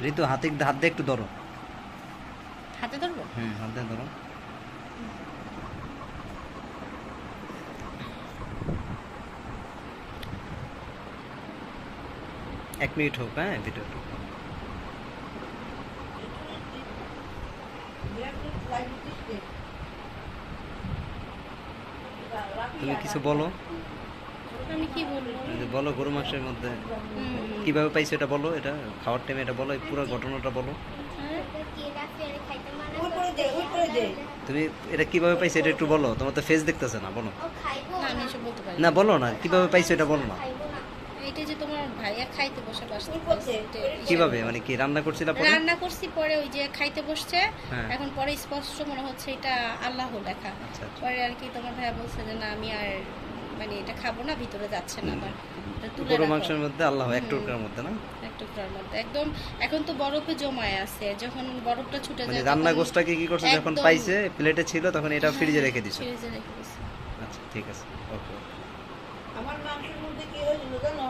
ঋতু হাত দিয়ে একটু ধরো। হাতে ধরবো? হাত দিয়ে ধরো। এক মিনিট হোক, হ্যাঁ ভিডিওটা। তুমি কিছু বলো। আমি কি বলবো? এই যে বলো গরু মাংসের মধ্যে কিভাবে পাইছো এটা বলো, এটা খাওয়ার টাইমে এটা বলো, এই পুরো ঘটনাটা বলো। তুমি এটা কিভাবে পাইছো এটা একটু বলো, তোমার তো ফেস দেখতেছে না, বলো। না, আমি এসব বলতে পারি না বলো না, কিভাবে পাইছো এটা বলো না। এইটা যে তোমার ভাইয়া খাইতে বসে কিভাবে মানে কি রান্না করছিলা পরে? রান্না করছি, পরে ওই যে খাইতে বসছে, হ্যাঁ। এখন পরে স্পষ্ট মনে হচ্ছে এটা আল্লাহ লেখা। আচ্ছা, আচ্ছা। পরে আর কি তোমার ভাইয়া বলছে যে না আমি আর মানে এটা খাবো না, ভিতরে যাচ্ছে না আমার, এটা তুলে গরু রাখো। মাংসের মধ্যে আল্লাহ এক টুকরার মধ্যে না, এক টুকরার মধ্যে একদম। এখন তো বরফে জমায় আছে, যখন বরফটা ছুটে মানে যায় রান্না তখন গোশটাকে কি করছে যখন একদম- পাইছে প্লেটে ছিল তখন এটা ফ্রিজে রেখে দিছে। ফ্রিজে রেখে দিছে। আচ্ছা ঠিক আছে, ওকে। আমার মাংসের মধ্যে কি হয়েছিল জানো?